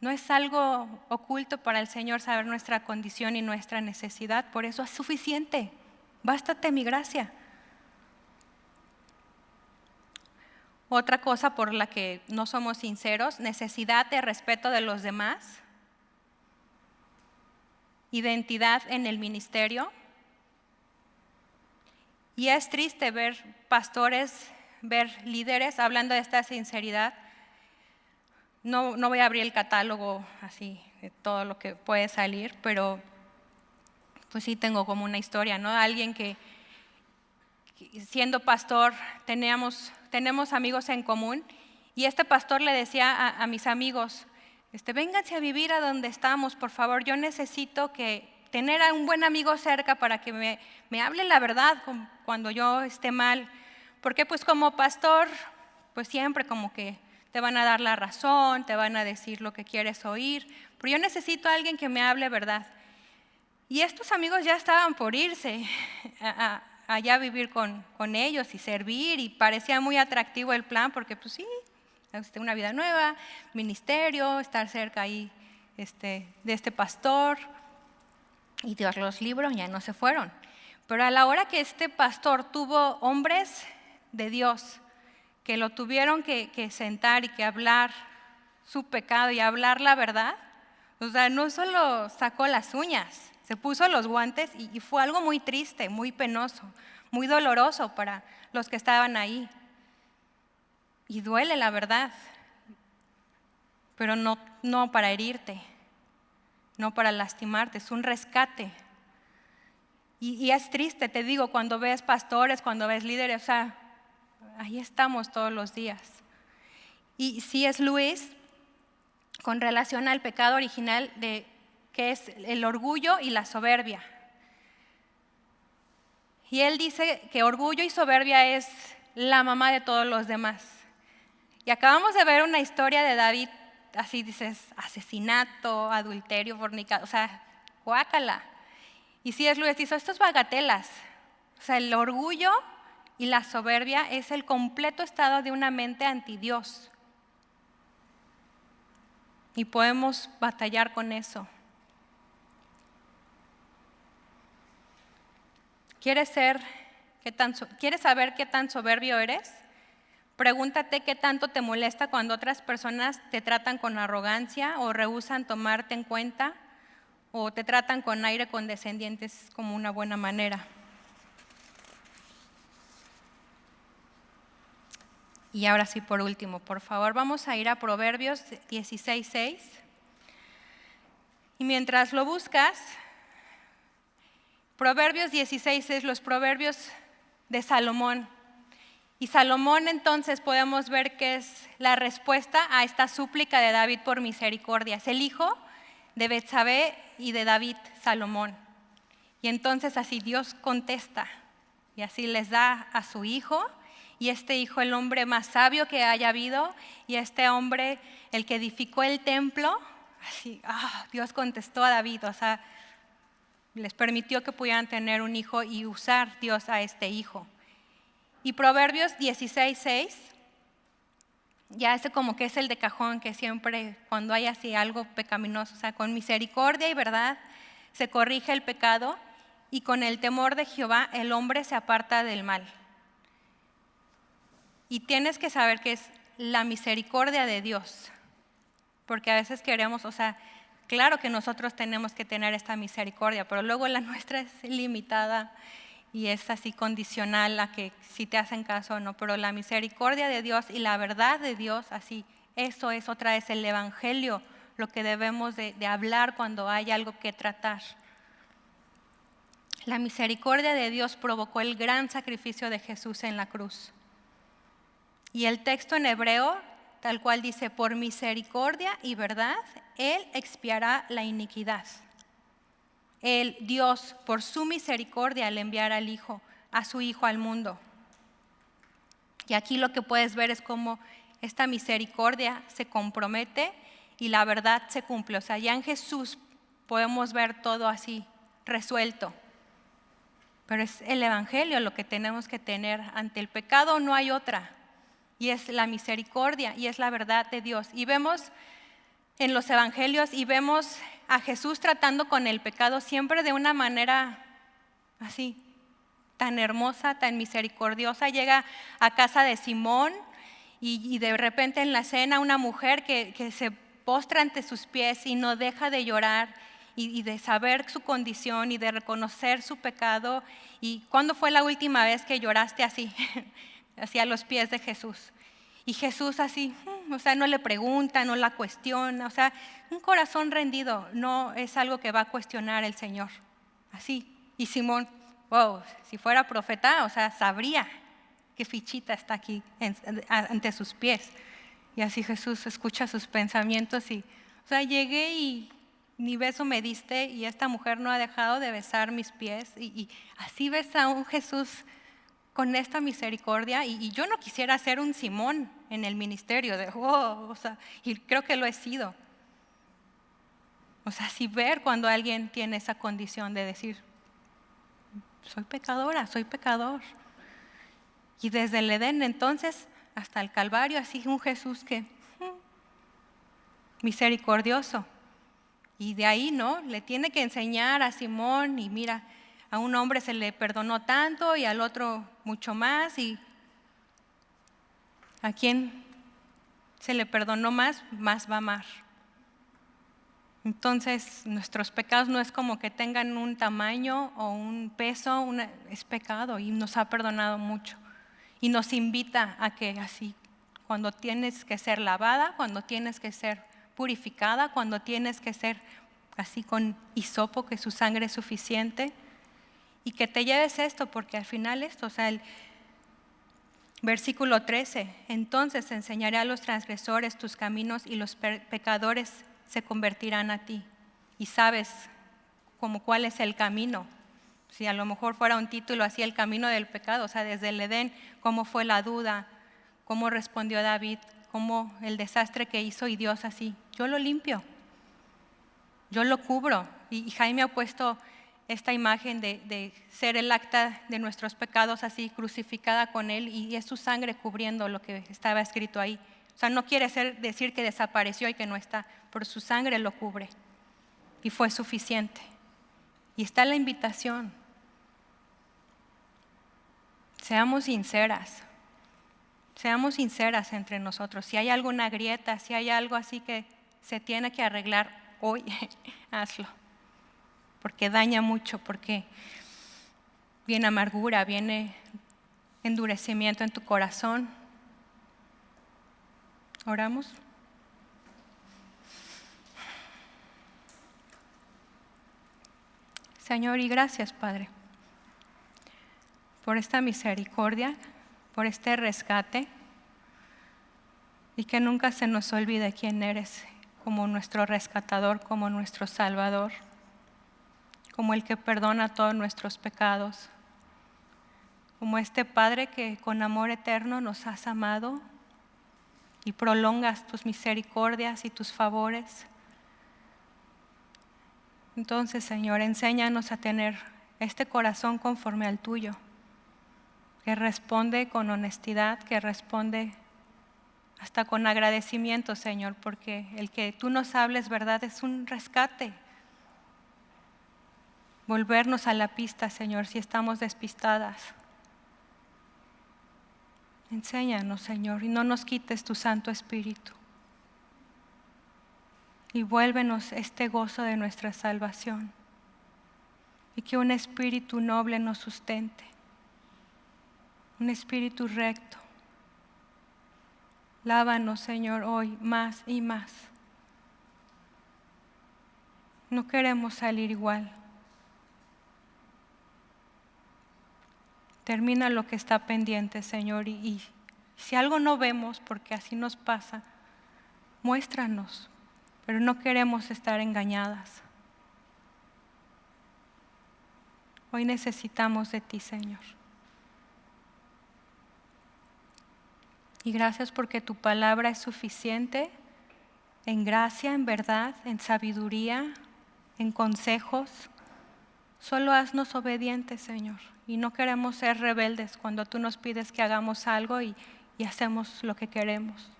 no es algo oculto para el Señor saber nuestra condición y nuestra necesidad, por eso es suficiente, bástate mi gracia. Otra cosa por la que no somos sinceros, necesidad de respeto de los demás, identidad en el ministerio. Y es triste ver pastores, ver líderes hablando de esta sinceridad. No voy a abrir el catálogo así de todo lo que puede salir, pero pues sí tengo como una historia, ¿no? Alguien que siendo pastor tenemos amigos en común y este pastor le decía a mis amigos, vénganse a vivir a donde estamos, por favor, yo necesito tener a un buen amigo cerca para que me hable la verdad cuando yo esté mal, porque pues como pastor pues siempre como que te van a dar la razón, te van a decir lo que quieres oír, pero yo necesito a alguien que me hable verdad. Y estos amigos ya estaban por irse allá a vivir con ellos y servir, y parecía muy atractivo el plan porque pues sí, una vida nueva, ministerio, estar cerca ahí de este pastor, y Dios los libró, ya no se fueron. Pero a la hora que este pastor tuvo hombres de Dios que lo tuvieron que sentar y que hablar su pecado y hablar la verdad, o sea, no solo sacó las uñas, se puso los guantes y fue algo muy triste, muy penoso, muy doloroso para los que estaban ahí. Y duele la verdad, pero no para herirte, no para lastimarte, es un rescate. Y es triste, te digo, cuando ves pastores, cuando ves líderes, o sea, ahí estamos todos los días. Y C.S. Lewis, con relación al pecado original, que es el orgullo y la soberbia. Y él dice que orgullo y soberbia es la mamá de todos los demás. Y acabamos de ver una historia de David, así dices, asesinato, adulterio, fornicación, o sea, guácala. Y C.S. Lewis dice, esto es bagatelas. O sea, el orgullo y la soberbia es el completo estado de una mente anti Dios. Y podemos batallar con eso. ¿Quieres saber qué tan soberbio eres? Pregúntate qué tanto te molesta cuando otras personas te tratan con arrogancia o rehúsan tomarte en cuenta o te tratan con aire condescendiente, es como una buena manera. Y ahora sí, por último, por favor, vamos a ir a Proverbios 16:6. Y mientras lo buscas, Proverbios 16 los proverbios de Salomón. Y Salomón entonces podemos ver que es la respuesta a esta súplica de David por misericordia. Es el hijo de Betsabé y de David, Salomón. Y entonces así Dios contesta y así les da a su hijo. Y este hijo, el hombre más sabio que haya habido, y este hombre, el que edificó el templo, así, Dios contestó a David, o sea, les permitió que pudieran tener un hijo y usar Dios a este hijo. Y Proverbios 16:6, ya ese como que es el de cajón, que siempre cuando hay así algo pecaminoso, o sea, con misericordia y verdad se corrige el pecado, y con el temor de Jehová el hombre se aparta del mal. Y tienes que saber que es la misericordia de Dios, porque a veces queremos, o sea, claro que nosotros tenemos que tener esta misericordia, pero luego la nuestra es limitada y es así condicional a que si te hacen caso o no, pero la misericordia de Dios y la verdad de Dios, así, eso es otra vez el evangelio, lo que debemos de hablar cuando hay algo que tratar. La misericordia de Dios provocó el gran sacrificio de Jesús en la cruz. Y el texto en hebreo, tal cual dice, por misericordia y verdad, Él expiará la iniquidad. El Dios, por su misericordia, al enviar al Hijo, a su Hijo al mundo. Y aquí lo que puedes ver es cómo esta misericordia se compromete y la verdad se cumple. O sea, ya en Jesús podemos ver todo así, resuelto. Pero es el evangelio lo que tenemos que tener. Ante el pecado no hay otra. Y es la misericordia y es la verdad de Dios. Y vemos en los evangelios y vemos a Jesús tratando con el pecado siempre de una manera así, tan hermosa, tan misericordiosa. Llega a casa de Simón y de repente en la cena una mujer que se postra ante sus pies y no deja de llorar y de saber su condición y de reconocer su pecado. ¿Y cuándo fue la última vez que lloraste así? Hacia los pies de Jesús? Y Jesús así, o sea, no le pregunta, no la cuestiona, o sea, un corazón rendido no es algo que va a cuestionar el Señor, así. Y Simón, wow, si fuera profeta, o sea, sabría qué fichita está aquí ante sus pies. Y así Jesús escucha sus pensamientos y, o sea, llegué y ni beso me diste y esta mujer no ha dejado de besar mis pies. Y así ves a un Jesús con esta misericordia, y yo no quisiera ser un Simón en el ministerio, y creo que lo he sido. O sea, si ver cuando alguien tiene esa condición de decir, soy pecadora, soy pecador. Y desde el Edén entonces hasta el Calvario, así un Jesús que misericordioso. Y de ahí, ¿no? Le tiene que enseñar a Simón, y mira, a un hombre se le perdonó tanto y al otro mucho más, y a quien se le perdonó más va a amar. Entonces, nuestros pecados no es como que tengan un tamaño o un peso, es pecado y nos ha perdonado mucho. Y nos invita a que así, cuando tienes que ser lavada, cuando tienes que ser purificada, cuando tienes que ser así con hisopo, que su sangre es suficiente, y que te lleves esto, porque al final esto, o sea, el versículo 13, entonces enseñaré a los transgresores tus caminos y los pecadores se convertirán a ti. Y sabes como cuál es el camino. Si a lo mejor fuera un título así, el camino del pecado, o sea, desde el Edén, cómo fue la duda, cómo respondió David, cómo el desastre que hizo, y Dios así, yo lo limpio, yo lo cubro. Y Jaime ha puesto esta imagen de ser el acta de nuestros pecados así crucificada con él, y es su sangre cubriendo lo que estaba escrito ahí. O sea, no quiere decir que desapareció y que no está, pero su sangre lo cubre y fue suficiente. Y está la invitación. Seamos sinceras entre nosotros. Si hay alguna grieta, si hay algo así que se tiene que arreglar hoy, hazlo. Porque daña mucho, porque viene amargura, viene endurecimiento en tu corazón. ¿Oramos? Señor, y gracias, Padre, por esta misericordia, por este rescate, y que nunca se nos olvide quién eres como nuestro rescatador, como nuestro salvador, como el que perdona todos nuestros pecados, como este Padre que con amor eterno nos has amado y prolongas tus misericordias y tus favores. Entonces, Señor, enséñanos a tener este corazón conforme al tuyo, que responde con honestidad, que responde hasta con agradecimiento, Señor, porque el que tú nos hables, verdad, es un rescate. Volvernos a la pista, Señor, si estamos despistadas. Enséñanos, Señor, y no nos quites tu Santo Espíritu. Y vuélvenos este gozo de nuestra salvación. Y que un espíritu noble nos sustente. Un espíritu recto. Lávanos, Señor, hoy más y más. No queremos salir igual. Termina lo que está pendiente, Señor, y si algo no vemos, porque así nos pasa, muéstranos, pero no queremos estar engañadas. Hoy necesitamos de ti, Señor. Y gracias porque tu palabra es suficiente en gracia, en verdad, en sabiduría, en consejos. Solo haznos obedientes, Señor. Y no queremos ser rebeldes cuando tú nos pides que hagamos algo y hacemos lo que queremos.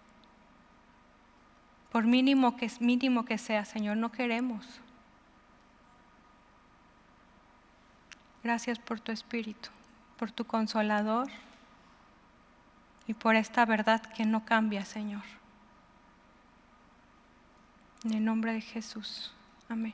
Por mínimo que sea, Señor, no queremos. Gracias por tu Espíritu, por tu Consolador y por esta verdad que no cambia, Señor. En el nombre de Jesús. Amén.